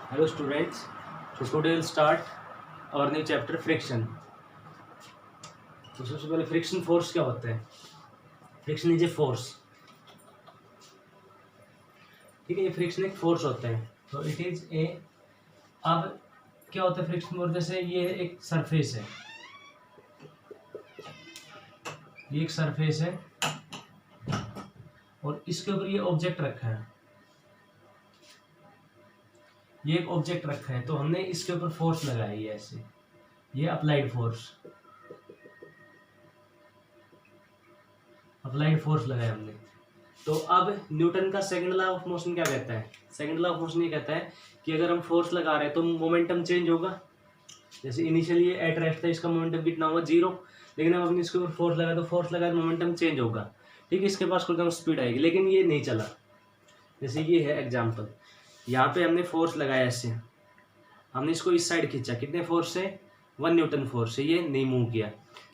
Hello students. So today we'll start our new chapter friction. तो सबसे पहले friction force क्या होता है? Friction is a force. ठीक है, ये फ्रिक्शन एक फोर्स होता है. तो इट इज ए. अब क्या होता है फ्रिक्शन फोर्स? जैसे ये एक सरफेस है, ये एक सरफेस है और इसके ऊपर ये ऑब्जेक्ट रखा है, ये एक ऑब्जेक्ट रखा है. तो हमने इसके ऊपर फोर्स लगाई है ऐसे, ये अप्लाइड फोर्स, अप्लाइड फोर्स लगाया हमने. तो अब न्यूटन का सेकंड लॉ ऑफ मोशन क्या कहता है? सेकंड लॉ ऑफ मोशन ये कहता है कि अगर हम फोर्स लगा रहे हैं तो मोमेंटम चेंज होगा. जैसे इनिशियली ये एट रेस्ट था, इसका मोमेंटम कितना हुआ? 0. लेकिन अब हमने इसके ऊपर फोर्स लगाया तो फोर्स लगाया तो मोमेंटम चेंज होगा. ठीक है, इसके पास कोई स्पीड आएगी, लेकिन ये नहीं चला. जैसे ये है एग्जाम्पल, यहाँ पे हमने फोर्स लगाया ऐसे, हमने इसको इस साइड खींचा, कितने फोर्स से? 1 न्यूटन फोर्स से. ये नहीं मूव किया.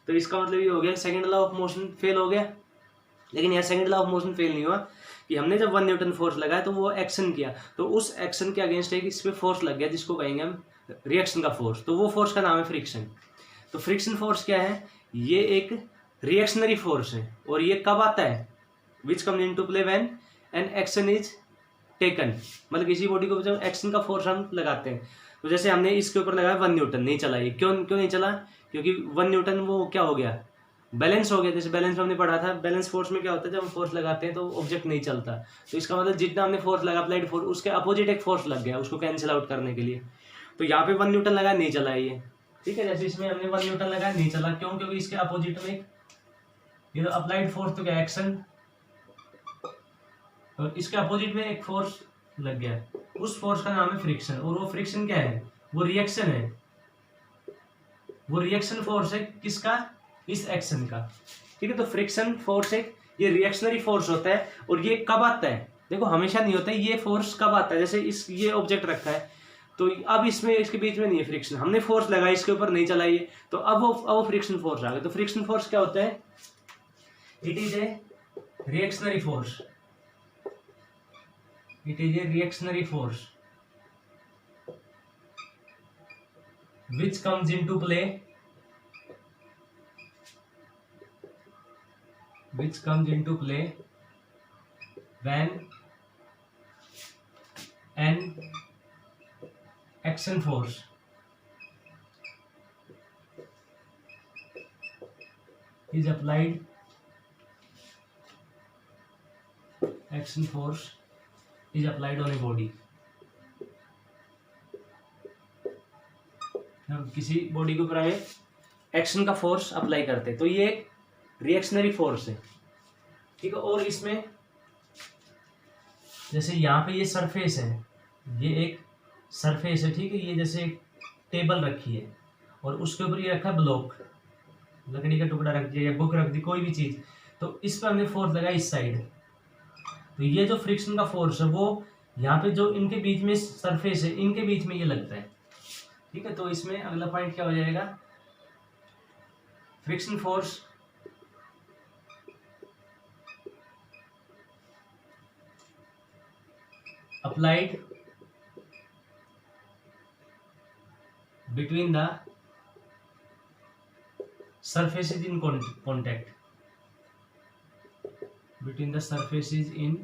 तो इसका मतलब ये हो गया second law of motion fail हो गया. लेकिन यहाँ second law of motion fail नहीं हुआ कि हमने जब 1 न्यूटन फोर्स लगाया तो वो एक्शन किया, तो उस एक्शन के अगेंस्ट एक इस पर फोर्स लग गया जिसको कहेंगे हम रिएक्शन का फोर्स. तो वो फोर्स का नाम है फ्रिक्शन. तो फ्रिक्शन फोर्स क्या है? ये एक रिएक्शनरी फोर्स है. और ये कब आता है? Which comes into play when an action is taken. मतलब किसी बॉडी को जब एक्शन का फोर्स हम लगाते हैं, तो जैसे हमने इसके ऊपर लगाया 1 न्यूटन, नहीं चला. ये क्यों नहीं चला? क्योंकि 1 न्यूटन वो क्या हो गया? बैलेंस हो गया. जैसे बैलेंस में हमने पढ़ा था, बैलेंस फोर्स में क्या होता है? जब हम फोर्स लगाते हैं तो ऑब्जेक्ट नहीं चलता. तो इसका मतलब जितना हमने फोर्स लगा अप्लाइड फोर्स, उसके अपोजिट एक फोर्स लग गया उसको कैंसिल आउट करने के लिए. तो यहाँ पे 1 न्यूटन लगा, नहीं चला ये. ठीक है, जैसे इसमें हमने 1 न्यूटन लगाया, नहीं चला. क्यों? क्योंकि इसके अपोजिट में ये तो अप्लाइड फोर्स तो क्या एक्शन, और इसके अपोजिट में एक फोर्स लग गया. उस फोर्स का नाम है फ्रिक्शन. और वो फ्रिक्शन क्या है? वो रिएक्शन है. वो रिएक्शन फोर्स है किसका? इस एक्शन का. ठीक है, तो फ्रिक्शन फोर्स एक ये रिएक्शनरी फोर्स होता है. और ये कब आता है? देखो हमेशा नहीं होता है. ये फोर्स कब आता है? जैसे इस ये ऑब्जेक्ट रखा है, तो अब इसमें इसके बीच में नहीं है फ्रिक्शन, हमने फोर्स लगाया इसके ऊपर, नहीं चला ये, तो अब वो फ्रिक्शन फोर्स आ गया. तो फ्रिक्शन फोर्स क्या होता है? It is a reactionary force. It is a reactionary force which comes into play when an action force is applied. Action force is applied on a body. हम किसी body के ऊपर हमें एक्शन का force apply करते हैं, तो ये एक रिएक्शनरी फोर्स है. ठीक है, और इसमें जैसे यहाँ पे ये सरफेस है, ये एक सरफेस है. ठीक है, ये जैसे एक टेबल रखी है और उसके ऊपर ये रखा ब्लॉक, लकड़ी का टुकड़ा रख दिया या बुक रख दी, कोई भी चीज, तो इस पर हमने फोर्स लगाया इस साइड. तो ये जो फ्रिक्शन का फोर्स है वो यहाँ पे जो इनके बीच में सरफेस है, इनके बीच में ये लगता है. ठीक है, तो इसमें अगला पॉइंट क्या हो जाएगा? Friction force applied between the surfaces in contact. Between the surfaces in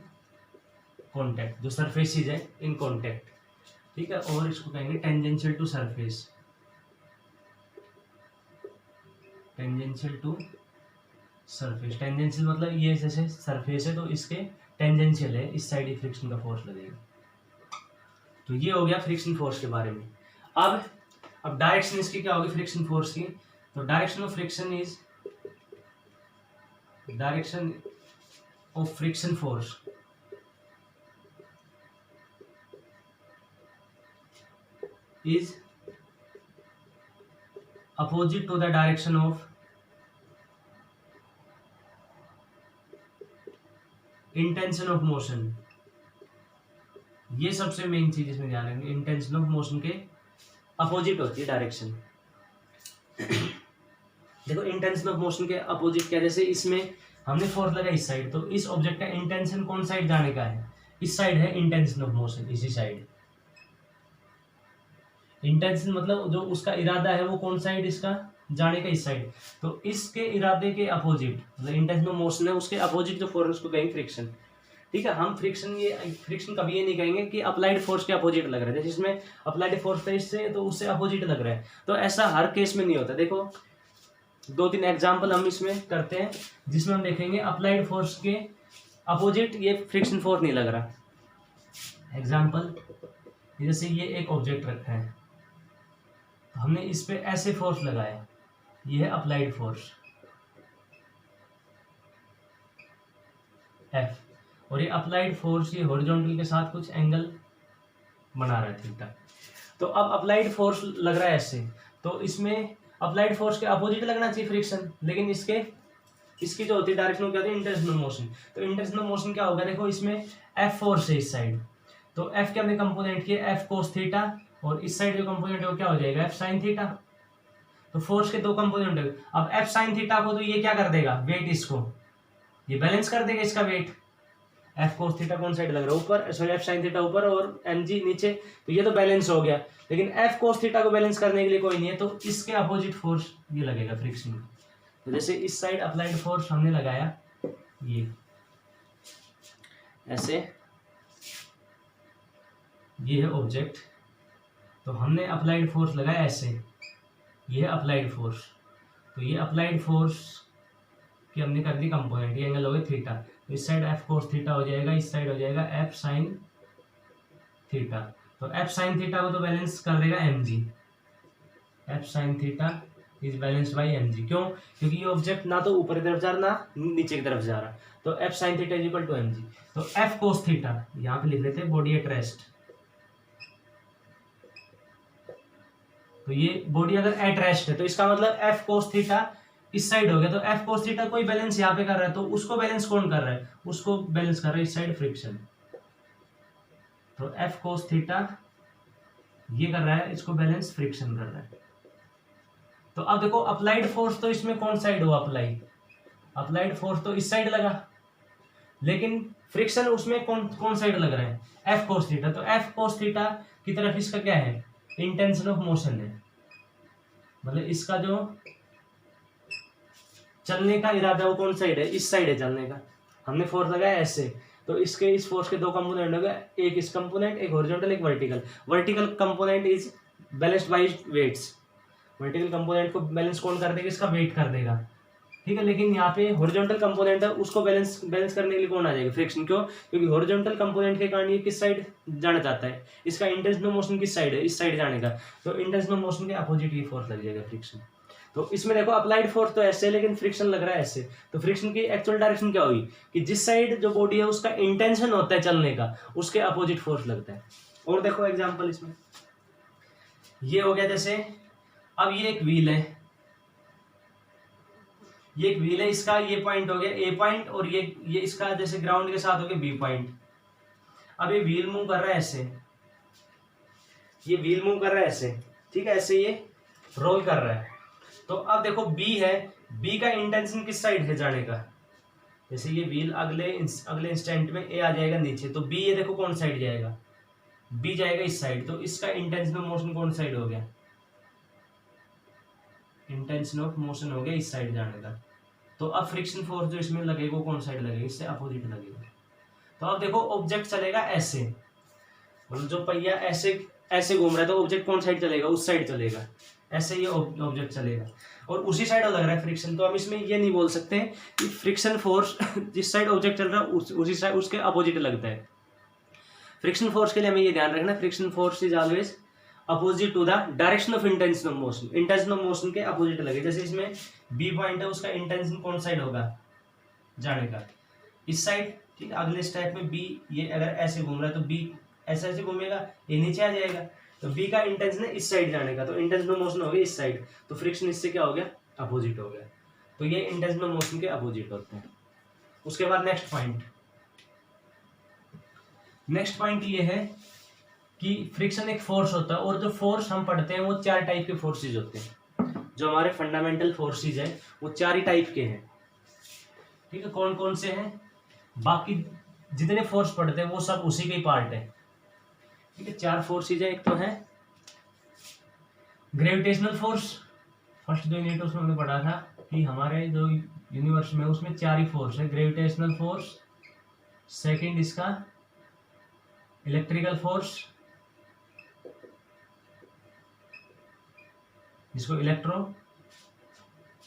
contact, जो surfaces है in contact. ठीक है, और इसको कहेंगे tangential to surface. Tangential to surface. Tangential मतलब ये जैसे सरफेस है तो इसके टेंजेंशियल है, इस साइड ही फ्रिक्शन का फोर्स लगेगा. तो ये हो गया फ्रिक्शन फोर्स के बारे में. अब डायरेक्शन इसकी क्या होगी फ्रिक्शन फोर्स की? तो direction of friction is direction of friction force is opposite to the direction of intention of motion. ये सबसे मेन चीज इसमें ध्यान रखेंगे, इंटेंशन ऑफ मोशन के अपोजिट होती है डायरेक्शन. देखो इंटेंशन ऑफ मोशन के अपोजिट क्या? जैसे इसमें हमने फोर्स लगा इस साइड, तो इस ऑब्जेक्ट का इंटेंशन कौन साइड जाने का है? इस साइड है इंटेंशन ऑफ मोशन, इसी साइड. इंटेंशन मतलब जो उसका इरादा है वो कौन साइड इसका जाने का, इस साइड। तो इसके इरादे के अपोजिट मतलब इंटेंशन ऑफ मोशन है उसके अपोजिट जो फोर्स उसको कहेंगे फ्रिक्शन। ठीक है, हम फ्रिक्शन कभी ये नहीं कहेंगे कि अप्लाइड फोर्स के अपोजिट लग रहा है, जैसे इसमें अप्लाइड फोर्स था इससे तो उससे अपोजिट लग रहा है, तो ऐसा हर केस में नहीं होता। देखो 2-3 एग्जाम्पल हम इसमें करते हैं जिसमें हम देखेंगे अप्लाइड फोर्स के अपोजिट ये फ्रिक्शन फोर्स नहीं लग रहा। एग्जाम्पल, जैसे ये एक ऑब्जेक्ट रखा है, तो हमने इस पे ऐसे फोर्स लगाया, ये है अप्लाइड फोर्स F, और ये अप्लाइड फोर्स ये हॉरिजॉन्टल के साथ कुछ एंगल बना रहा है थीटा। तो अब अप्लाइड फोर्स लग रहा है ऐसे, तो इसमें अप्लाइड फोर्स के अपोजिट लगना चाहिए फ्रिक्शन, लेकिन इसकी जो होती है डायरेक्शन वो क्या होती है इंटरनल मोशन। तो इंटरनल मोशन क्या होगा, देखो इसमें F फोर्स है इस साइड, तो F के हमने कंपोनेंट किया F कोस थीटा, और इस साइड जो कंपोनेंट है वो क्या हो जाएगा F साइन थीटा। तो फोर्स के दो कंपोनेंट है, अब F साइन थीटा को तो ये क्या कर देगा, वेट इसको ये बैलेंस कर देगा इसका वेट। F कोस थीटा कौन साइड लग रहा है ऊपर, सॉरी F साइन थीटा ऊपर और mg नीचे, तो ये तो बैलेंस हो गया। लेकिन F कोस थीटा को बैलेंस करने के लिए कोई नहीं है, तो इसके अपोजिट फोर्स ये लगेगा फ्रिक्शन। तो जैसे इस साइड अप्लाइड फोर्स हमने लगाया ये ऐसे, ये है ऑब्जेक्ट, तो हमने अप्लाइड फोर्स लगाया ऐसे, ये है अप्लाइड फोर्स, तो ये अप्लाइड फोर्स कि हमने कर दी कंपोनेंट, ये एंगल हो गया थीटा, तो इस साइड F कोस थीटा हो जाएगा, इस साइड हो जाएगा F साइन थीटा। तो F साइन थीटा को तो बैलेंस कर देगा mg, F sine theta is balanced bye mg। क्यों, क्योंकि ये ऑब्जेक्ट ना तो ऊपर की तरफ जा रहा ना नीचे की तरफ जा रहा, तो F sine theta is equal to mg। तो F कोस थीटा यहाँ पे लिख लेते हैं बॉडी एट रेस्ट, तो ये बॉडी अगर एट रेस्ट है तो इसका मतलब F कोस थीटा इस साइड हो गया, तो F कोस थीटा कोई बैलेंस यहाँ पे कर रहा है, तो उसको बैलेंस कौन कर रहा है, उसको बैलेंस कर रहा है इस साइड फ्रिक्शन। तो F कोस थीटा ये कर रहा है, इसको बैलेंस फ्रिक्शन कर रहा है। तो अब देखो अप्लाइड फोर्स तो इसमें कौन साइड हो, अप्लाइड फोर्स तो इस साइड लगा, लेकिन फ्रिक्शन उसमें कौन साइड लग रहा है F कोस थीटा। तो F कोस थीटा की तरफ इसका क्या है, इंटेंशन ऑफ मोशन है, मतलब इसका जो चलने का इरादा वो कौन साइड है, इस साइड है चलने का। हमने फोर्स लगाया ऐसे, तो इस फोर्स के दो कंपोनेंट हो गए, एक इस कंपोनेंट, एक हॉरिजॉन्टल एक vertical. Vertical component is balanced by weights, vertical component को बैलेंस कौन कर देगा, इसका वेट कर देगा, ठीक है। लेकिन यहाँ पे हॉरिजॉन्टल कंपोनेंट है, उसको बैलेंस करने के लिए कौन आ जाएगा, फ्रिक्शन। क्यों, क्योंकि हॉरिजॉन्टल कंपोनेंट के कारण ये किस साइड जाना चाहता है, इसका इंटेंशन ऑफ मोशन किस साइड है, इस साइड जाने का, तो इंटेंशन ऑफ मोशन के अपोजिट ये फोर्स लग जाएगा फ्रिक्शन। तो इसमें देखो अप्लाइड फोर्स तो ऐसे है, लेकिन फ्रिक्शन लग रहा है ऐसे, तो फ्रिक्शन की एक्चुअल डायरेक्शन क्या होगी कि जिस साइड जो बॉडी है उसका इंटेंशन होता है चलने का, उसके अपोजिट फोर्स लगता है। और देखो एग्जांपल इसमें ये हो गया, जैसे अब ये एक व्हील है, ये एक व्हील है, इसका ये पॉइंट हो गया ए पॉइंट, और ये इसका जैसे ग्राउंड के साथ हो गया बी पॉइंट। अब ये व्हील मूव कर रहा है ऐसे, ये व्हील मूव कर रहा है ऐसे, ठीक है, ऐसे ये रोल कर रहा है। तो अब देखो बी है, बी का इंटेंशन किस साइड है जाने का, जैसे ये व्हील अगले इंस्टेंट में ए आ जाएगा नीचे, तो बी ये देखो कौन साइड जाएगा, बी जाएगा इस साइड, तो इसका इंटेंशन ऑफ मोशन कौन साइड हो गया, इंटेंशन ऑफ मोशन हो गया इस साइड जाने का। तो अब फ्रिक्शन फोर्स जो इसमें लगेगा वो कौन साइड लगेगा, इससे अपोजिट लगेगा। तो अब देखो ऑब्जेक्ट चलेगा ऐसे, मतलब जो पहिया ऐसे घूम रहा है, तो ऑब्जेक्ट कौन साइड चलेगा, उस साइड चलेगा, ऐसे ये ऑब्जेक्ट चलेगा, और उसी साइड लग रहा है फ्रिक्शन। तो हम इसमें ये नहीं बोल सकते कि फ्रिक्शन फोर्स जिस साइड ऑब्जेक्ट चल रहा है उसी साइड उसके अपोजिट लगता है। फ्रिक्शन फोर्स के लिए हमें ये ध्यान रखना, friction force is always opposite to the direction of intention of motion, intention of motion के अपोजिट लगे। जैसे इसमें बी पॉइंट है, उसका इंटेंशन कौन साइड होगा जाने का, इस साइड, ठीक है। अगले स्टेप में बी ये अगर ऐसे घूम रहा है तो बी ऐसे घूमेगा, ये नीचे आ जाएगा, तो बी का इंटेंशन है इस साइड जाने का, तो इंटेंशन ऑफ मोशन हो गया इस साइड, तो फ्रिक्शन इससे क्या हो गया, अपोजिट हो गया। तो ये इंटेंशन ऑफ मोशन के अपोजिट होते हैं। उसके बाद नेक्स्ट पॉइंट ये है कि फ्रिक्शन एक फोर्स होता है, और जो फोर्स हम पढ़ते हैं वो 4 टाइप के फोर्सेज होते हैं। जो हमारे फंडामेंटल फोर्सेज है वो 4 ही टाइप के हैं, ठीक है। कौन कौन से हैं, बाकी जितने फोर्स पढ़ते हैं वो सब उसी के पार्ट है, ठीक है। 4 फोर्सेज है, एक तो है ग्रेविटेशनल फोर्स, फर्स्ट जो यूनिट उसमें हमने पढ़ा था कि हमारे जो यूनिवर्स में उसमें 4 ही फोर्स है, ग्रेविटेशनल फोर्स, सेकंड इसका इलेक्ट्रिकल फोर्स जिसको इलेक्ट्रो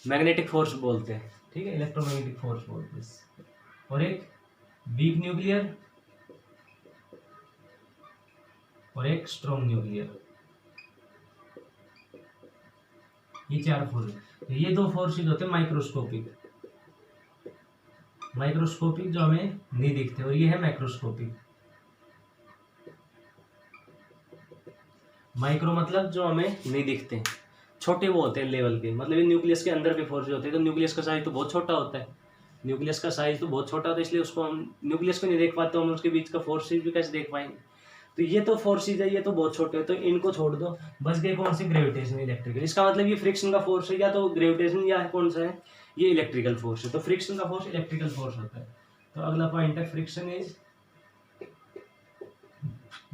मैग्नेटिक फोर्स बोलते हैं, ठीक है, इलेक्ट्रोमैग्नेटिक फोर्स बोलते हैं, और एक वीक न्यूक्लियर और एक स्ट्रॉन्ग न्यूक्लियर, ये 4 फोर्स है। ये 2 फोर्सेज होते हैं माइक्रोस्कोपिक, जो हमें नहीं दिखते, और ये है मैक्रोस्कोपिक। माइक्रो मतलब जो हमें नहीं दिखते, छोटे वो होते हैं लेवल के, मतलब ये न्यूक्लियस के अंदर के फोर्स होते हैं। तो न्यूक्लियस का साइज तो बहुत छोटा होता है, इसलिए उसको हम न्यूक्लियस को नहीं देख पाते, हम उसके बीच का फोर्सेज भी कैसे देख पाएंगे। तो ये तो फोर्सेज है, ये तो बहुत छोटे हैं, तो इनको छोड़ दो, बच गए कौन से, ग्रेविटेशन, इलेक्ट्रिकल। इसका मतलब ये फ्रिक्शन का फोर्स है, या तो ग्रेविटेशन या कौन सा है, ये इलेक्ट्रिकल फोर्स है। तो फ्रिक्शन का फोर्स इलेक्ट्रिकल फोर्स होता है। तो अगला पॉइंट है, friction is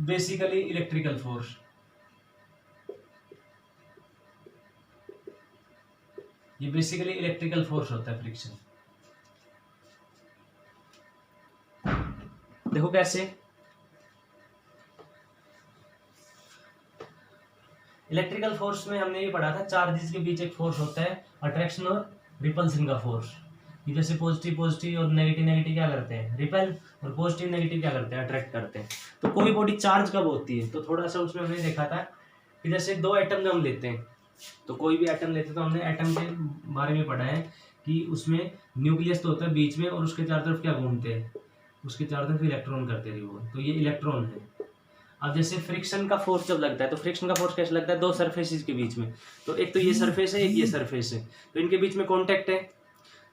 basically electrical force. ये बेसिकली इलेक्ट्रिकल फोर्स होता है फ्रिक्शन। देखो कैसे, इलेक्ट्रिकल फोर्स में हमने ये पढ़ा था, चार्जेस के बीच एक फोर्स होता है, अट्रैक्शन और रिपल्सन का फोर्स। ये जैसे पॉजिटिव और नेगेटिव क्या करते हैं, रिपेल, और पॉजिटिव नेगेटिव क्या करते हैं, अट्रैक्ट करते हैं। तो कोई बॉडी चार्ज कब होती है, तो थोड़ा सा उसमें हमने देखा था कि जैसे 2 एटम जब हम लेते हैं, तो कोई भी एटम लेते हैं, तो हमने एटम के बारे में पढ़ा है कि उसमें न्यूक्लियस तो होता है बीच में, और उसके चारों तरफ क्या घूमते हैं, उसके चारों तरफ इलेक्ट्रॉन करते हैं वो, तो ये इलेक्ट्रॉन है। अब जैसे फ्रिक्शन का फोर्स जब लगता है, तो फ्रिक्शन का फोर्स कैसे लगता है, 2 सरफेसेस के बीच में, तो एक तो ये सरफेस है, एक ये सरफेस है, तो इनके बीच में कॉन्टेक्ट है।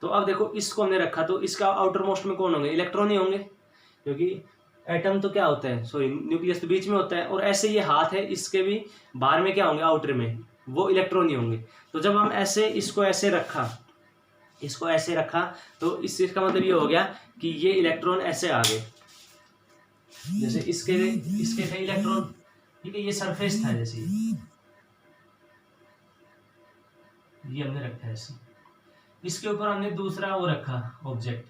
तो अब देखो इसको हमने रखा, तो इसका आउटर मोस्ट में कौन होंगे, इलेक्ट्रॉन ही होंगे, क्योंकि एटम तो क्या होता है, सॉरी न्यूक्लियस तो बीच में होता है, और ऐसे ये हाथ है, इसके भी बाहर में क्या होंगे, आउटर में वो इलेक्ट्रॉन ही होंगे। तो जब हम ऐसे इसको ऐसे रखा, तो इस चीज का मतलब ये हो गया कि ये इलेक्ट्रॉन ऐसे आ गए, जैसे इसके थे इलेक्ट्रॉन, ठीक है, ये सरफेस था, जैसे ये हमने रखा है ऐसे, इसके ऊपर हमने दूसरा वो रखा ऑब्जेक्ट,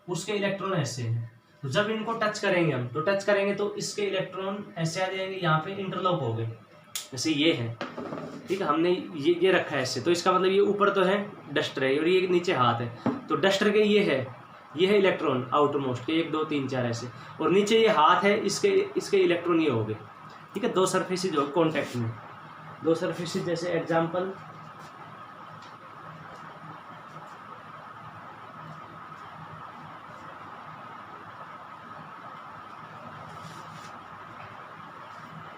उसके इलेक्ट्रॉन ऐसे हैं। तो जब इनको टच करेंगे हम, तो इसके इलेक्ट्रॉन ऐसे आ जाएंगे, यहाँ पे इंटरलॉक हो गए, जैसे ये है, ठीक है, हमने ये रखा है ऐसे, तो इसका मतलब ये ऊपर तो है डस्टर है, और ये नीचे हाथ है, तो डस्टर के ये है इलेक्ट्रॉन आउटर मोस्ट के 1 2 3 4 ऐसे, और नीचे ये हाथ है, इसके इलेक्ट्रॉन ये हो गए, ठीक है। 2 सरफेसेज हो कॉन्टैक्ट में, 2 सरफेसेज, जैसे एग्जाम्पल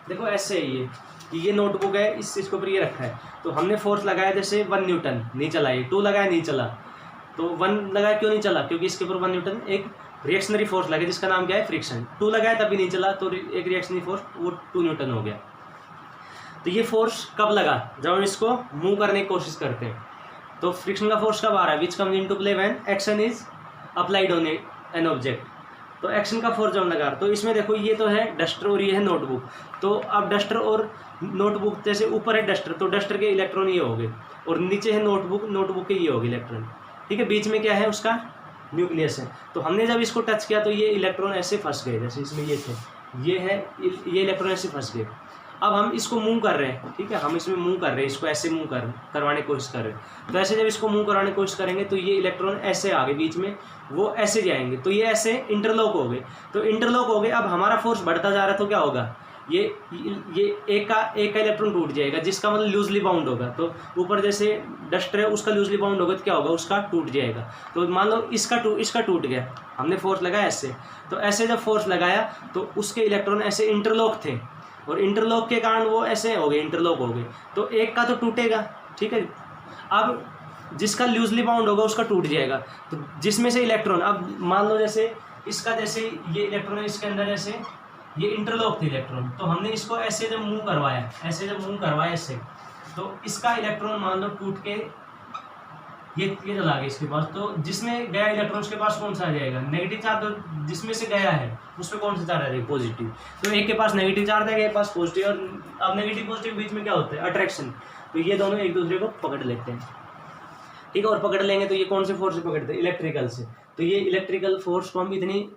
देखो ऐसे है, ये नोटबुक है, इस चीज के ऊपर ये रखा है, तो हमने फोर्स लगाया जैसे 1 न्यूटन, नहीं चला, ये 2 लगाया नहीं चला, तो 1 लगाया क्यों नहीं चला, क्योंकि इसके ऊपर 1 न्यूटन एक रिएक्शनरी फोर्स लगे, जिसका नाम क्या है, फ्रिक्शन। 2 लगाया तभी नहीं चला, तो एक रिएक्शनरी फोर्स वो 2 न्यूटन हो गया। तो ये फोर्स कब लगा, जब हम इसको मूव करने की कोशिश करते हैं, तो फ्रिक्शन का फोर्स कब आ रहा है, which comes into play when action is applied on an object. तो एक्शन का फोर्स जब लगा, तो इसमें देखो ये तो है डस्टर और ये है नोटबुक, तो अब डस्टर और नोटबुक, जैसे ऊपर है डस्टर, तो डस्टर के इलेक्ट्रॉन ये हो गए, और नीचे है नोटबुक के ये हो गए इलेक्ट्रॉन, ठीक है, बीच में क्या है, उसका न्यूक्लियस है। तो हमने जब इसको टच किया, तो ये इलेक्ट्रॉन ऐसे फंस गए, जैसे इसमें ये थे, ये इलेक्ट्रॉन ऐसे फंस गए। अब हम इसको मूव कर रहे हैं, ठीक है, हम इसमें मूव कर रहे हैं, इसको ऐसे मूव करवाने की कोशिश कर रहे हैं। तो ऐसे जब इसको मूव करवाने की कोशिश करेंगे, तो ये इलेक्ट्रॉन ऐसे आ गए बीच में, वो ऐसे जाएंगे, तो ये ऐसे इंटरलॉक हो गए। तो इंटरलॉक हो गए, अब हमारा फोर्स बढ़ता जा रहा है, तो क्या होगा, ये एक का इलेक्ट्रॉन टूट जाएगा, जिसका मतलब लूजली बाउंड होगा। तो ऊपर जैसे डस्टर है, उसका लूजली बाउंड होगा, तो क्या होगा, उसका टूट जाएगा। तो मान लो इसका टूट गया, हमने फोर्स लगाया ऐसे, तो ऐसे जब फोर्स लगाया, तो उसके इलेक्ट्रॉन ऐसे इंटरलॉक थे, और इंटरलॉक के कारण वो ऐसे हो गए, इंटरलॉक हो गए, तो एक का तो टूटेगा, ठीक है। अब जिसका लूजली बाउंड होगा उसका टूट जाएगा, तो जिसमें से इलेक्ट्रॉन, अब मान लो जैसे इसका, जैसे ये इलेक्ट्रॉन है, इसके अंदर ऐसे ये इंटरलॉक थे इलेक्ट्रॉन, तो हमने इसको ऐसे जब मूव करवाया, ऐसे, तो इसका इलेक्ट्रॉन मान लो टूट के ये चला गया इसके पास, तो जिसमें गया इलेक्ट्रॉन उसके पास कौन सा आ जाएगा, नेगेटिव चार्ज। तो जिसमें से गया है उसमें कौन सा चार्ज आ जाएगा, पॉजिटिव। तो एक के पास नेगेटिव चार्ज है, एक के पास पॉजिटिव, और अब नेगेटिव पॉजिटिव के बीच में क्या होता है, अट्रैक्शन। तो ये दोनों एक दूसरे को पकड़ लेते हैं, ठीक है। और पकड़ लेंगे तो ये कौन से फोर्स से पकड़ते हैं, इलेक्ट्रिकल से। तो ये इलेक्ट्रिकल फोर्स को हम इतनी,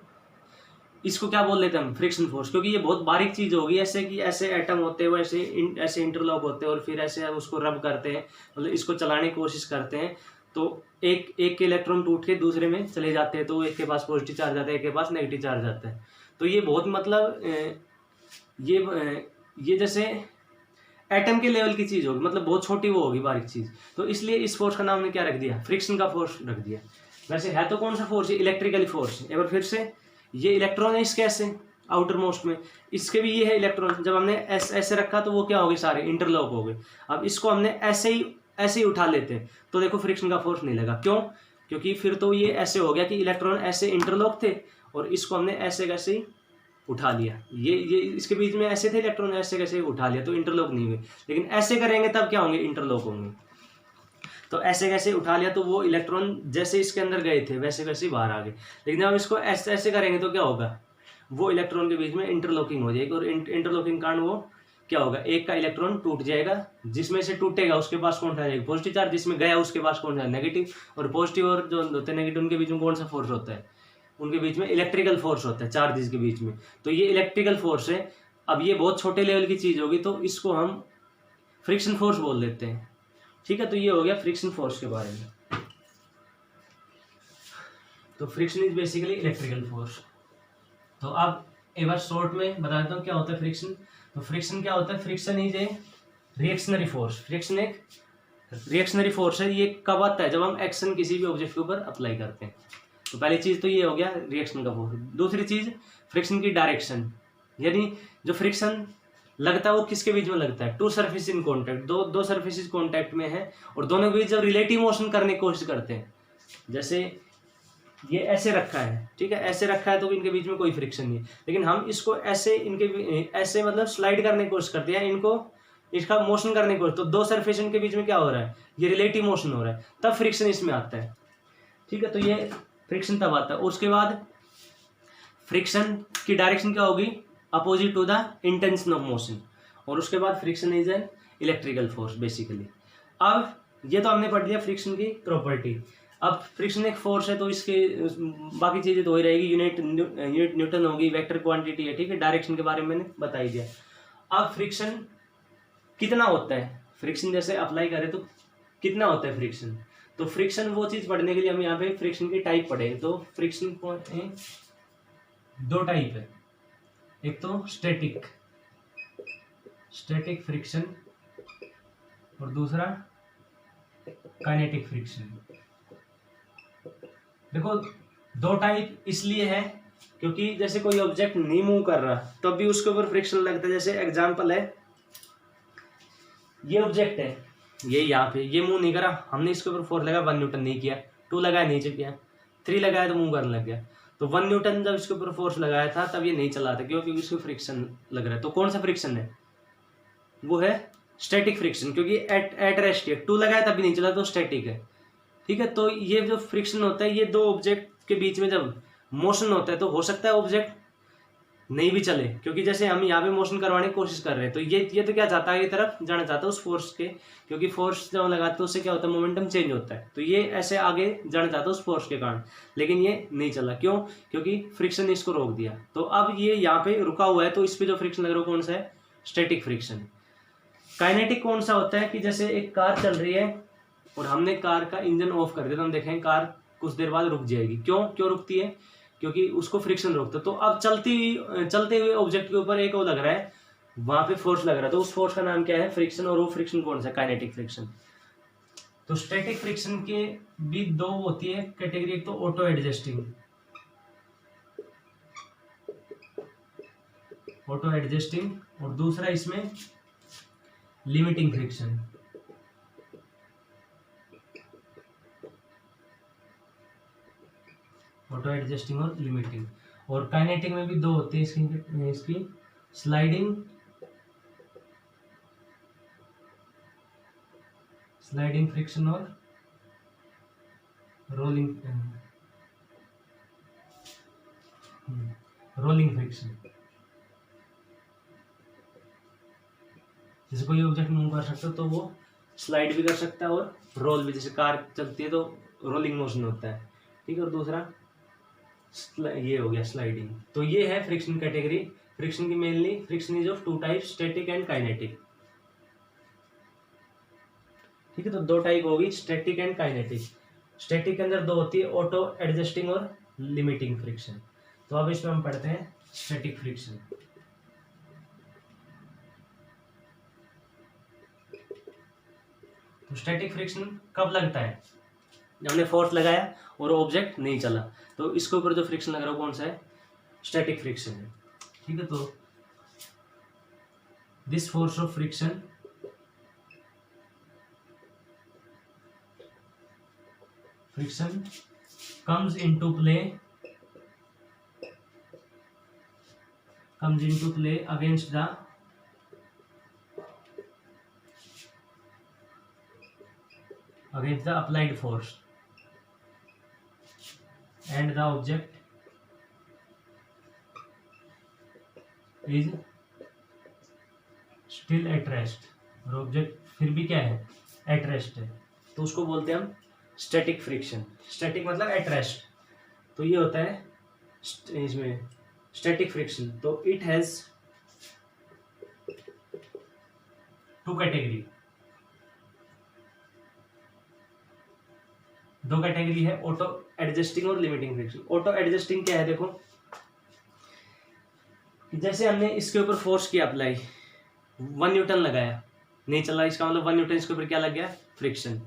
इसको क्या बोल लेते हैं हम, फ्रिक्शन फोर्स। क्योंकि ये बहुत बारीक चीज होगी, ऐसे कि ऐसे एटम होते हैं, वैसे ऐसे इंटरलॉक होते हैं, और फिर ऐसे उसको रब करते हैं, मतलब इसको चलाने की कोशिश करते हैं। तो एक के इलेक्ट्रॉन टूट के दूसरे में चले जाते हैं, तो एक के पास पॉजिटिव चार्ज आता है, एक के पास नेगेटिव चार्ज आता है। तो ये बहुत मतलब ये जैसे एटम के लेवल की चीज होगी, मतलब बहुत छोटी वो होगी, बारीक चीज। तो इसलिए इस फोर्स का नाम हमने क्या रख दिया, फ्रिक्शन का फोर्स रख दिया। वैसे है तो कौन सा फोर्स है, इलेक्ट्रिकल फोर्स। एक बार फिर से, ये इलेक्ट्रॉन है इसके ऐसे आउटर मोस्ट में, इसके भी ये है इलेक्ट्रॉन। जब हमने ऐसे रखा तो वो क्या हो गए, सारे इंटरलॉक हो गए। अब इसको हमने ऐसे ही उठा लेते हैं, तो देखो फ्रिक्शन का फोर्स नहीं लगा। क्यों, क्योंकि फिर तो ये ऐसे हो गया कि इलेक्ट्रॉन ऐसे इंटरलॉक थे, और इसको हमने ऐसे कैसे ही उठा लिया। ये इसके बीच में ऐसे थे इलेक्ट्रॉन, ऐसे कैसे उठा लिया, तो इंटरलॉक नहीं हुए। लेकिन ऐसे करेंगे तब क्या होंगे, इंटरलॉक होंगे। तो ऐसे कैसे उठा लिया, तो वो इलेक्ट्रॉन जैसे इसके अंदर गए थे वैसे वैसे बाहर आ गए। लेकिन जब हम इसको ऐसे ऐसे करेंगे तो क्या होगा, वो इलेक्ट्रॉन के बीच में इंटरलॉकिंग हो जाएगी, और इंटरलॉकिंग कारण वो क्या होगा, एक का इलेक्ट्रॉन टूट जाएगा। जिसमें से टूटेगा उसके पास कौन सा जाएगा, पॉजिटिव चार्ज। जिसमें गया उसके पास कौन सा, नेगेटिव। और पॉजिटिव और जो होते हैं नेगेटिव, उनके बीच में कौन सा फोर्स होता है, उनके बीच में इलेक्ट्रिकल फोर्स होता है, चार्जेस के बीच में। तो ये इलेक्ट्रिकल फोर्स है। अब ये बहुत छोटे लेवल की चीज होगी, तो इसको हम फ्रिक्शन फोर्स बोल देते हैं, ठीक है। तो ये हो गया फ्रिक्शन फोर्स के बारे में। तो friction is basically electrical force. तो अब एक बार शॉर्ट में बता देता हूँ क्या होता है फ्रिक्शन। तो फ्रिक्शन क्या होता है, friction is a reactionary force. Friction एक रिएक्शनरी फोर्स है। ये कब आता है, जब हम एक्शन किसी भी ऑब्जेक्ट के ऊपर अप्लाई करते हैं। तो पहली चीज तो ये हो गया रिएक्शन का फोर्स। दूसरी चीज फ्रिक्शन की डायरेक्शन, यानी जो फ्रिक्शन लगता है वो किसके बीच में लगता है, टू सरफेस इन कॉन्टैक्ट। दो सरफेसेस कॉन्टैक्ट में है, और दोनों के बीच जब रिलेटिव मोशन करने की कोशिश करते हैं, जैसे ये ऐसे रखा है, ठीक है, ऐसे रखा है, तो इनके बीच में कोई फ्रिक्शन नहीं है। लेकिन हम इसको ऐसे ऐसे मतलब स्लाइड करने की कोशिश करते हैं, इनको इसका मोशन करने की कोशिश, तो दो सरफेस के बीच में क्या हो रहा है, ये रिलेटिव मोशन हो रहा है, तब फ्रिक्शन इसमें आता है, ठीक है। तो ये फ्रिक्शन तब आता है। उसके बाद फ्रिक्शन की डायरेक्शन क्या होगी, opposite to the intention of motion. और उसके बाद friction is an electrical force basically. अब ये तो हमने पढ़ लिया फ्रिक्शन की प्रॉपर्टी। अब फ्रिक्शन एक फोर्स है, तो इसके बाकी चीजें तो हो ही रहेगी, यूनिट न्यूटन होगी, वेक्टर क्वांटिटी है, ठीक है। डायरेक्शन के बारे में मैंने बता ही दिया। अब फ्रिक्शन कितना होता है, फ्रिक्शन जैसे अप्लाई करें तो कितना होता है फ्रिक्शन। तो फ्रिक्शन वो चीज पढ़ने के लिए हम यहाँ पे फ्रिक्शन की टाइप पढ़ेंगे। तो फ्रिक्शन दो टाइप है, एक तो स्टैटिक फ्रिक्शन, और दूसरा काइनेटिक फ्रिक्शन। देखो दो टाइप इसलिए है क्योंकि जैसे कोई ऑब्जेक्ट नहीं मूव कर रहा तब भी उसके ऊपर फ्रिक्शन लगता है। जैसे एग्जांपल है, ये ऑब्जेक्ट है, ये यहाँ पे ये मूव नहीं करा, हमने इसके ऊपर 4 लगा, 1 न्यूटन नहीं किया, 2 लगाया नीचे किया, 3 लगाया तो मूव करने लग गया। तो 1 न्यूटन जब इसके ऊपर फोर्स लगाया था तब ये नहीं चला था, क्यों, क्योंकि इसको फ्रिक्शन लग रहा है। तो कौन सा फ्रिक्शन है, वो है स्टैटिक फ्रिक्शन, क्योंकि एट रेस्ट है, 2 लगाया तब भी नहीं चला, तो स्टैटिक है, ठीक है। तो ये जो फ्रिक्शन होता है, ये दो ऑब्जेक्ट के बीच में जब मोशन होता है तो हो सकता है ऑब्जेक्ट नहीं भी चले, क्योंकि जैसे हम यहाँ पे मोशन करवाने की कोशिश कर रहे हैं, तो ये तो क्या चाहता है, ये तरफ जाना चाहता है उस फोर्स के, क्योंकि फोर्स जब लगाते हैं उससे क्या होता है, मोमेंटम चेंज होता है। तो ये ऐसे आगे जाना चाहता है उस फोर्स के कारण, लेकिन ये नहीं चला, क्यों, क्योंकि फ्रिक्शन ने इसको रोक दिया। तो अब ये यहाँ पे रुका हुआ है, तो इस पे जो फ्रिक्शन लग रहा है कौन सा है, स्टैटिक फ्रिक्शन। काइनेटिक कौन सा होता है कि जैसे एक कार चल रही है और हमने कार का इंजन ऑफ कर दिया, तो हम देखें कार कुछ देर बाद रुक जाएगी। क्यों रुकती है, क्योंकि उसको फ्रिक्शन रोकता है। तो अब चलते हुए ऑब्जेक्ट के ऊपर एक वो लग रहा है, वहां पे फोर्स लग रहा है, तो उस फोर्स का नाम क्या है, फ्रिक्शन। और वो फ्रिक्शन कौन सा, काइनेटिक फ्रिक्शन। तो स्टैटिक फ्रिक्शन के भी दो होती है कैटेगरी, एक तो ऑटो एडजस्टिंग और दूसरा इसमें लिमिटिंग फ्रिक्शन। ऑटो एडजस्टिंग और लिमिटिंग। और काइनेटिक में भी दो होते हैं इसकी स्लाइडिंग फ्रिक्शन और रोलिंग रोलिंग फ्रिक्शन, जैसे कोई ऑब्जेक्ट मूव कर सकता है तो वो स्लाइड भी कर सकता है और रोल भी, जैसे कार चलती है तो रोलिंग मोशन होता है, ठीक है। और दूसरा ये हो गया स्लाइडिंग। तो ये है फ्रिक्शन कैटेगरी। फ्रिक्शन की mainly friction is of two type, static and kinetic, ठीक है। तो दो टाइप होगी, स्टैटिक एंड काइनेटिक। स्टैटिक के अंदर दो होती है, ऑटो एडजस्टिंग और लिमिटिंग फ्रिक्शन। तो अब इसमें हम पढ़ते हैं स्टैटिक फ्रिक्शन। तो स्टैटिक फ्रिक्शन कब लगता है? जब हमने फोर्स लगाया और ऑब्जेक्ट नहीं चला, तो इसके ऊपर जो फ्रिक्शन लग रहा है कौन सा है? स्टैटिक फ्रिक्शन है, ठीक है। तो this force of friction comes into play against the applied force, and the object is still at rest, और ऑब्जेक्ट फिर भी क्या है? एट रेस्ट है। तो उसको बोलते हैं हम स्टैटिक फ्रिक्शन। स्टैटिक मतलब एट रेस्ट। तो ये होता है इसमें स्टैटिक फ्रिक्शन। तो इट हैज टू कैटेगरी, दो कैटेगरी है, ऑटो एडजस्टिंग और लिमिटिंग फ्रिक्शन। ऑटो एडजस्टिंग क्या है? देखो, जैसे हमने इसके ऊपर फोर्स किया अप्लाई, 1 न्यूटन लगाया, नहीं चला, इसका मतलब 1 न्यूटन इसके ऊपर क्या लग गया? फ्रिक्शन।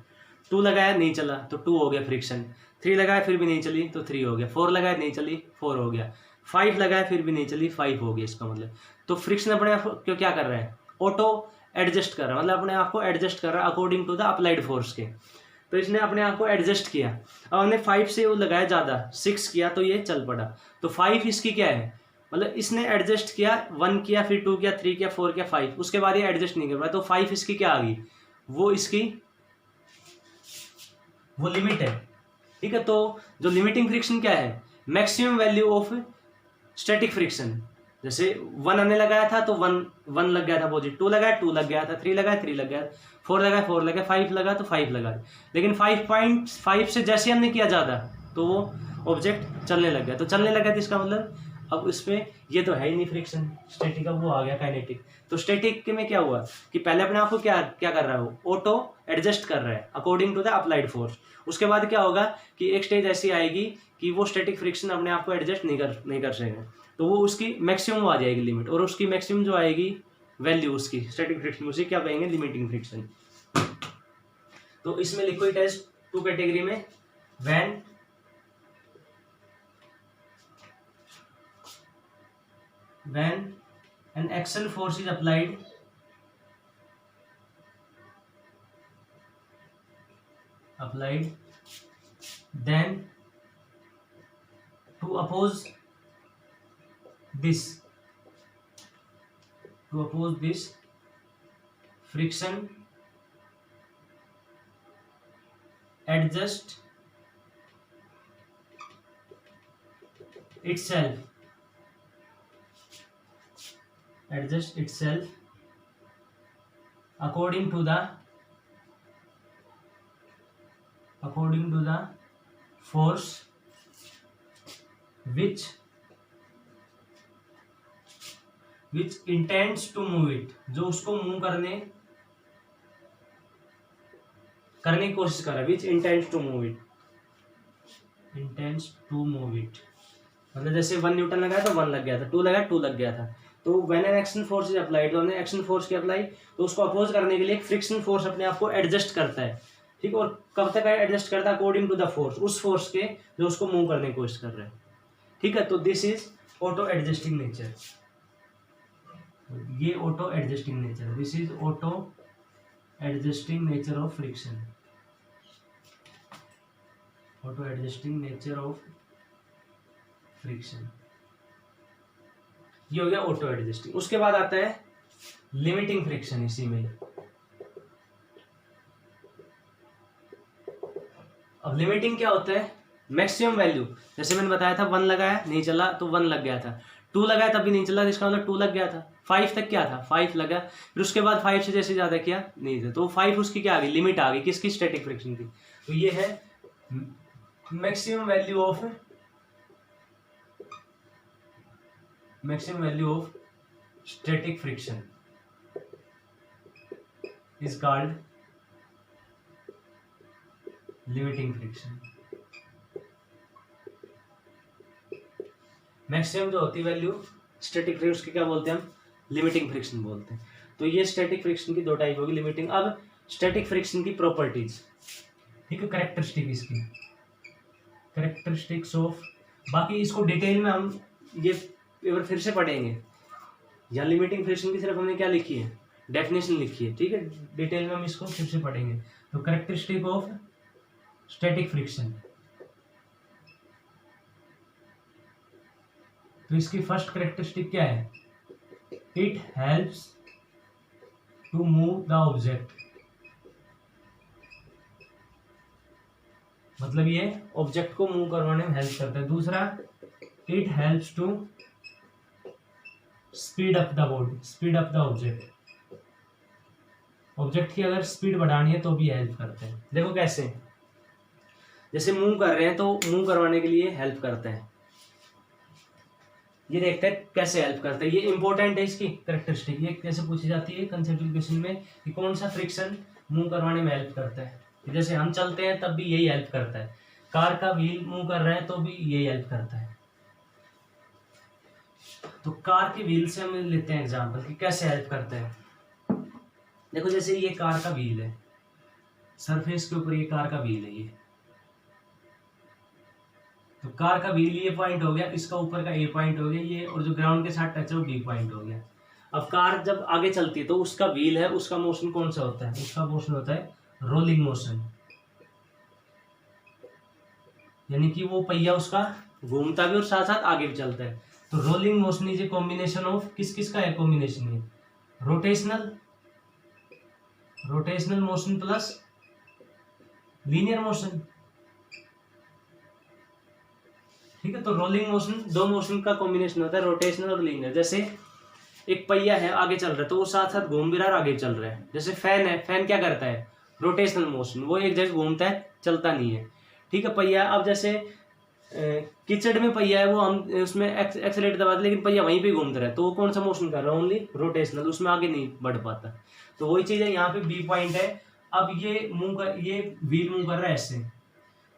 2 लगाया नहीं चला तो 2 हो गया फ्रिक्शन। 3 लगाया फिर भी नहीं चली तो 3 हो गया। 4 लगाया नहीं चली, 4 हो गया। 5 लगाया फिर भी नहीं चली, 5 हो गया। इसका मतलब तो फ्रिक्शन अपने आप क्यों क्या कर रहा है? ऑटो एडजस्ट कर रहा है, मतलब अपने आप को एडजस्ट कर रहा है according to the applied force के। तो इसने अपने आप को एडजस्ट किया। अब हमने 5 से वो लगाया ज़्यादा, 6 किया तो ये चल पड़ा। तो 5 इसकी क्या है? मतलब इसने एडजस्ट किया, 1 किया, फिर 2 किया, 3 किया, 4 किया, 5, उसके बाद ये एडजस्ट नहीं कर पाया। तो 5 इसकी क्या आ गई? वो इसकी वो लिमिट है, ठीक है। तो जो लिमिटिंग फ्रिक्शन क्या है? Maximum value of static friction. जैसे 1 हमने लगाया था तो 1 लग गया था पॉजिटिव, 2 लगाया 2 लग गया था, 3 लगाया 3 लग गया, 4 लगाया 4 लग गया, 5 लगा तो 5 लगा। लेकिन 5.5 से जैसे हमने किया ज़्यादा तो वो ऑब्जेक्ट चलने लग गया। तो चलने लगा तो इसका मतलब अब इसमें ये तो है ही नहीं फ्रिक्शन, स्टैटिक, अब वो आ गया काइनेटिक। तो स्टैटिक में क्या हुआ कि पहले अपने आप को क्या क्या कर रहा है? वो ऑटो एडजस्ट कर रहा है according to the applied force. उसके बाद क्या होगा कि एक स्टेज ऐसी आएगी कि वो स्टैटिक फ्रिक्शन अपने आप को एडजस्ट नहीं कर सकेगा, तो वो उसकी मैक्सिमम आ जाएगी लिमिट, और उसकी मैक्सिमम जो आएगी वैल्यू उसकी स्टैटिक फ्रिक्शन, उसे क्या कहेंगे? Limiting friction. तो इसमें लिखो इट हैज टू कैटेगरी में, when an action force is applied then to oppose this friction adjust itself according to the force which intends to move it, जो उसको मूव करने की कोशिश कर रहा है। which intends to move it, मतलब जैसे 1 न्यूटन लगाया तो 1 लग गया था, 2 लगाया 2 लग गया था। तो when an action force is applied, तो हमने एक्शन फोर्स की अप्लाई, तो उसको अपोज करने के लिए एक फ्रिक्शन फोर्स अपने आप को एडजस्ट करता है, ठीक। और कब तक एडजस्ट करता है? अकॉर्डिंग टू द फोर्स, उस फोर्स के जो उसको मूव करने की कोशिश कर रहा है, ठीक है। तो this is auto adjusting nature, ये auto adjusting nature, this is auto adjusting nature of friction, auto adjusting nature of friction, ये हो गया ऑटो एडजस्टिंग। उसके बाद आता है लिमिटिंग फ्रिक्शन। इसी में अब लिमिटिंग क्या होता है, मैक्सिमम वैल्यू, जैसे मैंने बताया था 1 लगाया नहीं चला तो 1 लग गया था, 2 लगाया तब भी नहीं चला, इसका मतलब 2 लग गया था, 5 तक क्या था 5 लगा, फिर उसके बाद 5 से जैसे ज़्यादा किया नहीं था, तो 5 उसकी क्या आ गई, लिमिट आ गई किसकी, स्टैटिक फ्रिक्शन की। तो ये है maximum value of static friction is called limiting friction. Maximum जो होती है वैल्यू स्टैटिक फ्रिक्शन, उसकी क्या बोलते हैं हम, लिमिटिंग फ्रिक्शन बोलते हैं। तो ये स्टैटिक फ्रिक्शन की 2 टाइप होगी, लिमिटिंग। अब स्टैटिक फ्रिक्शन की प्रॉपर्टीज, ठीक है, कैरेक्टरिस्टिक इसकी, कैरेक्टरिस्टिक्स ऑफ, बाकी इसको डिटेल में हम ये पेपर फिर से पढ़ेंगे। या लिमिटिंग फ्रिक्शन की सिर्फ हमने क्या लिखी है, डेफिनेशन लिखी है, ठीक है, डिटेल में हम इसको फिर से पढ़ेंगे। तो कैरेक्टरिस्टिक ऑफ स्टैटिक फ्रिक्शन, तो इसकी फर्स्ट कैरेक्टरिस्टिक क्या है, it helps to move the object, मतलब ये ऑब्जेक्ट को मूव करवाने में हेल्प करता है। दूसरा, it helps to speed up the body, speed up the object, object की अगर स्पीड बढ़ानी है तो भी हेल्प करते हैं। देखो कैसे, जैसे मूव कर रहे हैं तो मूव करवाने के लिए हेल्प करते हैं, ये देखते हैं कैसे हेल्प करते हैं, ये इंपॉर्टेंट है इसकी कैरेक्टरिस्टिक। ये कैसे पूछी जाती है कंसेप्चुअल क्वेश्चन में कि कौन सा फ्रिक्शन मूव करवाने में हेल्प करता है। जैसे हम चलते हैं तब भी यही हेल्प करता है, कार का व्हील मूव कर रहे हैं तो भी यही हेल्प करता है। तो कार के व्हील से हम लेते हैं एग्जांपल कि कैसे हेल्प करता है। देखो जैसे ये कार का व्हील है, सरफेस के ऊपर ये कार का व्हील है, ये तो कार का व्हील ये पॉइंट हो गया, इसका ऊपर का ए पॉइंट हो गया ये, और जो ग्राउंड के साथ टच है वो बी पॉइंट हो गया। अब कार जब आगे चलती है तो उसका व्हील है, उसका मोशन कौन सा होता है, उसका मोशन होता है रोलिंग मोशन, यानी कि वो पहिया उसका घूमता भी और साथ साथ आगे भी चलता है। तो rolling motion is a combination of, किस किस का है कॉम्बिनेशन है, rotational motion plus linear motion, ठीक है। तो रोलिंग मोशन 2 मोशन का कॉम्बिनेशन होता है, रोटेशनल और लीनियर। जैसे एक पहिया है आगे चल रहा है तो वो साथ साथ घूम भी रहा है और आगे चल रहा है। जैसे फैन है, फैन क्या करता है, रोटेशनल मोशन, वो एक जगह घूमता है चलता नहीं है, ठीक है पहिया। अब जैसे कीचड़ में पहिया है, वो हम उसमें एक्सेलेरेटर दबा दे लेकिन पहिया वहीं पे घूमता रहे, तो वो कौन सा मोशन कर रहा है, ओनली रोटेशनल, उसमें आगे नहीं बढ़ पाता। तो वही चीज है, यहाँ पे बी पॉइंट है, अब ये ये व्हील मूव कर रहा है ऐसे,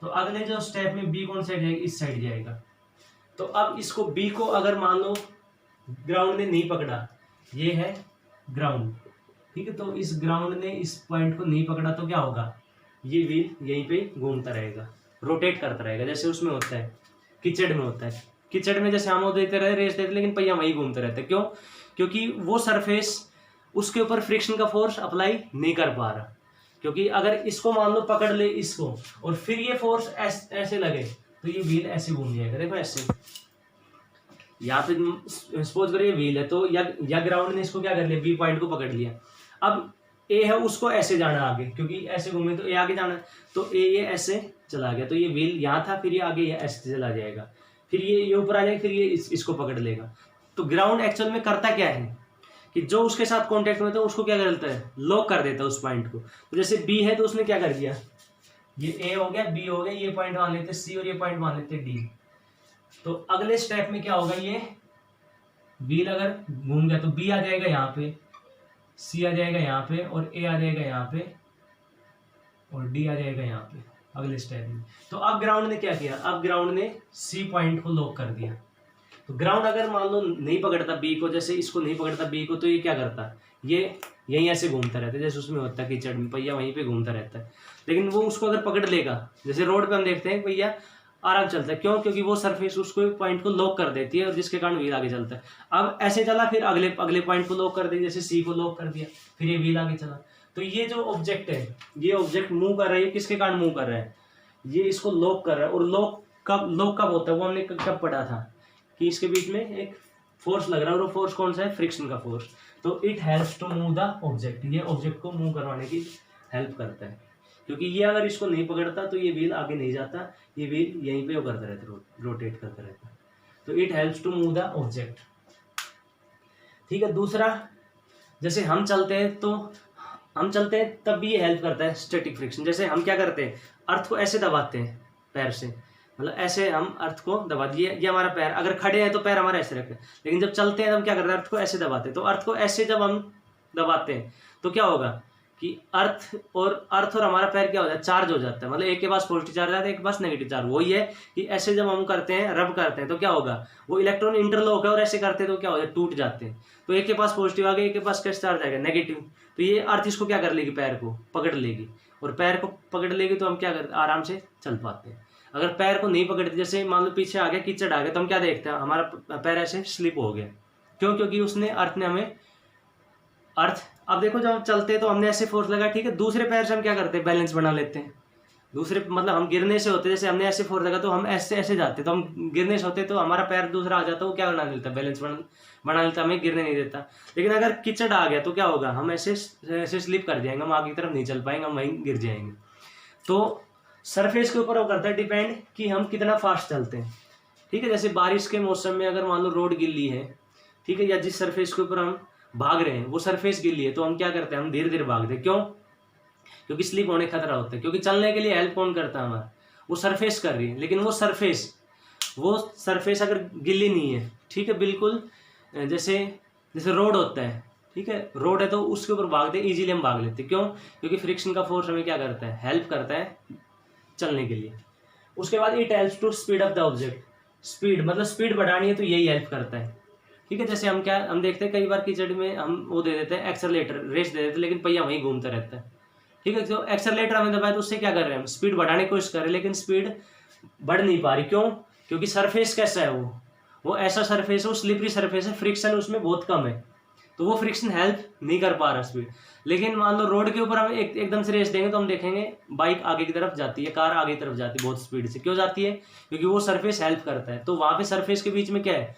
तो अगले जो स्टेप में बी कौन साइड जाएगा, इस साइड जाएगा। तो अब इसको बी को अगर मान लो ग्राउंड ने नहीं पकड़ा, ये है ग्राउंड, ठीक है, तो इस ग्राउंड ने इस पॉइंट को नहीं पकड़ा तो क्या होगा, ये व्हील यहीं पे घूमता रहेगा, रोटेट करता रहेगा। जैसे उसमें होता है कीचड़ में होता है, कीचड़ में जैसे हम देते रहे रेस देते, लेकिन पहिया वहीं घूमते रहते, क्यों, क्योंकि वो सरफेस उसके ऊपर फ्रिक्शन का फोर्स अप्लाई नहीं कर पा रहा। क्योंकि अगर इसको मान लो पकड़ ले इसको और फिर ये फोर्स ऐसे लगे तो ये व्हील ऐसे घूम जाएगा। देखो ऐसे, यहाँ पे सपोज करो ये व्हील है, तो या ग्राउंड ने इसको क्या कर लिया, बी पॉइंट को पकड़ लिया। अब ए है, उसको ऐसे जाना आगे, क्योंकि ऐसे घूमे तो ए आगे जाना, तो ए ये ऐसे चला गया, तो ये व्हील यहाँ था, फिर ये आगे ऐसे चला जाएगा, फिर ये ऊपर आ जाएगा, फिर ये इसको पकड़ लेगा। तो ग्राउंड एक्चुअल में करता क्या है कि जो उसके साथ कांटेक्ट में था उसको क्या करता है, लॉक कर देता है उस पॉइंट को। तो जैसे बी है तो उसने क्या कर दिया, ये ए हो गया, बी हो गया, ये पॉइंट मान लेते सी और ये पॉइंट मान लेते डी। तो अगले स्टेप में क्या होगा, ये व्हील अगर घूम गया तो बी आ जाएगा यहाँ पे, सी आ जाएगा यहाँ पे, और ए आ जाएगा यहाँ पे, और डी आ जाएगा यहाँ पे अगले स्टेप में। तो अब ग्राउंड ने क्या किया, अब ग्राउंड ने सी पॉइंट को लॉक कर दिया। तो ग्राउंड अगर मान लो नहीं पकड़ता बी को, जैसे इसको नहीं पकड़ता बी को, तो ये क्या करता, ये यहीं ऐसे घूमता रहता है, जैसे उसमें होता है कीचड़ में पहिया वहीं पे घूमता रहता है। लेकिन वो उसको अगर पकड़ लेगा, जैसे रोड पे हम देखते हैं पहिया आराम चलता है, क्यों, क्योंकि वो सरफेस उसको पॉइंट को लॉक कर देती है और जिसके कारण व्हील आगे चलता है। अब ऐसे चला, फिर अगले पॉइंट को लॉक कर दिया, जैसे सी को लॉक कर दिया, फिर ये व्हील आगे चला। तो ये जो ऑब्जेक्ट है, ये ऑब्जेक्ट मूव कर रहा है, किसके कारण मूव कर रहा है, ये इसको लॉक कर रहा है। और लॉक कब होता है, वो हमने कब पढ़ा था कि इसके बीच में एक फोर्स लग रहा है, और वो फोर्स कौन सा है, फ्रिक्शन का फोर्स। तो it helps to move the object, ये ऑब्जेक्ट को मूव करवाने की हेल्प करता है। क्योंकि ये अगर इसको नहीं पकड़ता तो ये व्हील आगे नहीं जाता, ये व्हील यहीं पे वो करता रहता, रोटेट करता रहता। तो it helps to move the object. ठीक है, दूसरा जैसे हम चलते हैं तो हम चलते हैं तब भी ये हेल्प करता है स्टैटिक फ्रिक्शन। जैसे हम क्या करते हैं, अर्थ को ऐसे दबाते हैं पैर से, मतलब ऐसे हम अर्थ को दबा दिए, ये हमारा पैर, अगर खड़े हैं तो पैर हमारा ऐसे रखते हैं, लेकिन जब चलते हैं तो हम क्या करते हैं, अर्थ को ऐसे दबाते हैं। तो अर्थ को ऐसे जब हम दबाते हैं तो क्या होगा कि अर्थ और हमारा पैर क्या हो जाता है, चार्ज हो जाता है, मतलब एक के पास पॉजिटिव चार्ज आता है, एक के पास नेगेटिव चार्ज। वही है कि ऐसे जब हम करते हैं, रब करते हैं, तो क्या होगा, वो इलेक्ट्रॉन इंटरलॉक है और ऐसे करते हैं तो क्या हो जाता है, टूट जाते हैं। तो एक के पास पॉजिटिव आ गया, एक के पास कैसे चार्ज आएगा, नेगेटिव। तो ये अर्थ इसको क्या कर लेगी, पैर को पकड़ लेगी, और पैर को पकड़ लेगी तो हम क्या करते, आराम से चल पाते हैं। अगर पैर को नहीं पकड़ते, जैसे मान लो पीछे आ गया, कीचड़ आ गया, तो हम क्या देखते हैं, हमारा पैर ऐसे स्लिप हो गया। क्यों? क्योंकि उसने अर्थ ने हमें अब देखो जब हम चलते हैं तो हमने ऐसे फोर्स लगा, ठीक है, दूसरे पैर से हम क्या करते हैं, बैलेंस बना लेते हैं। दूसरे मतलब हम गिरने से होते, जैसे हमने ऐसे फोर्स लगा तो हम ऐसे ऐसे जाते, तो हम गिरने से होते तो हमारा पैर दूसरा आ जाता, वो क्या बना लेता, बैलेंस बना लेता, हमें गिरने नहीं देता। लेकिन अगर कीचड़ आ गया तो क्या होगा, हम ऐसे स्लिप कर जाएंगे, हम आगे की तरफ नहीं चल पाएंगे, हम वहीं गिर जाएंगे। तो सरफेस के ऊपर वो करता है डिपेंड कि हम कितना फास्ट चलते हैं। ठीक है, जैसे बारिश के मौसम में अगर मान लो रोड गिल्ली है, ठीक है, या जिस सरफेस के ऊपर हम भाग रहे हैं वो सरफेस गिल्ली है, तो हम क्या करते हैं, हम धीरे धीरे भागते हैं। क्यों? क्योंकि स्लिप होने का खतरा होता है। क्योंकि चलने के लिए हेल्प कौन करता है, हमारा वो सरफेस कर रही है, लेकिन वो सरफेस अगर गिल्ली नहीं है, ठीक है, बिल्कुल जैसे रोड होता है, ठीक है, रोड है तो उसके ऊपर भागते इजीली हम भाग लेते। क्यों? क्योंकि फ्रिक्शन का फोर्स हमें क्या करता है, हेल्प करता है चलने के लिए। उसके बाद it helps to speed up the object. Speed मतलब स्पीड बढ़ानी है तो यही हेल्प करता है। ठीक है, जैसे हम देखते हैं कई बार कीचड़ में हम वो दे देते हैं एक्सेलरेटर, रेस दे देते हैं, लेकिन पहिया वहीं घूमता रहता है। ठीक है, तो एक्सेलरेटर हमें दबाया तो उससे क्या कर रहे हैं, हम स्पीड बढ़ाने की कोशिश कर रहे हैं, लेकिन स्पीड बढ़ नहीं पा रही। क्यों? क्योंकि सरफेस कैसा है, वो ऐसा सरफेस है, वो स्लिपरी सरफेस है, फ्रिक्शन उसमें बहुत कम है, तो वो फ्रिक्शन हेल्प नहीं कर पा रहा स्पीड। लेकिन मान लो रोड के ऊपर हम एकदम से रेस देंगे तो हम देखेंगे बाइक आगे की तरफ जाती है, कार आगे की तरफ जाती है बहुत स्पीड से। क्यों जाती है? क्योंकि वो सरफेस हेल्प करता है। तो वहां पे सरफेस के बीच में क्या है,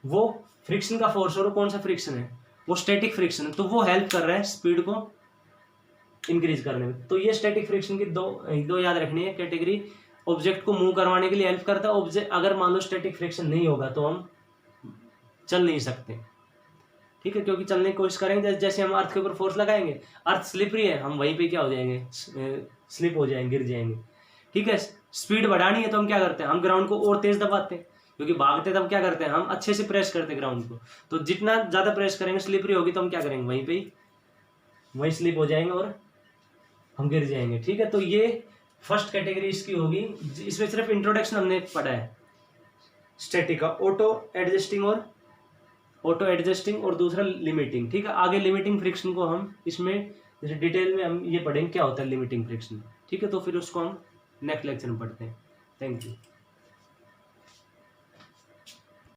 वो फ्रिक्शन का फोर्स, और कौन सा फ्रिक्शन है, वो स्टैटिक फ्रिक्शन है, तो वो हेल्प कर रहा है स्पीड को इंक्रीज करने में। तो ये स्टैटिक फ्रिक्शन की दो याद रखनी है कैटेगरी। ऑब्जेक्ट को मूव करवाने के लिए हेल्प करता है ऑब्जेक्ट, अगर मान लो स्टैटिक फ्रिक्शन नहीं होगा तो हम चल नहीं सकते। ठीक है, क्योंकि चलने की कोशिश करेंगे, जैसे हम अर्थ के ऊपर फोर्स लगाएंगे, अर्थ स्लिपरी है, हम वहीं पे क्या हो जाएंगे, स्लिप हो जाएंगे, गिर जाएंगे। ठीक है, स्पीड बढ़ानी है तो हम क्या करते हैं, हम ग्राउंड को और तेज दबाते हैं, क्योंकि भागते तब क्या करते हैं, हम अच्छे से प्रेस करते हैं ग्राउंड को। तो जितना ज्यादा प्रेस करेंगे, स्लिपरी होगी, तो हम क्या करेंगे, वहीं स्लिप हो जाएंगे और हम गिर जाएंगे। ठीक है, तो ये फर्स्ट कैटेगरी इसकी होगी। इसमें सिर्फ इंट्रोडक्शन हमने पढ़ा है स्टैटिक का, ऑटो एडजस्टिंग और दूसरा लिमिटिंग। ठीक है, आगे लिमिटिंग फ्रिक्शन को हम इसमें जैसे डिटेल में हम ये पढ़ेंगे क्या होता है लिमिटिंग फ्रिक्शन। ठीक है, तो फिर उसको हम नेक्स्ट लेक्चर में पढ़ते हैं। Thank you.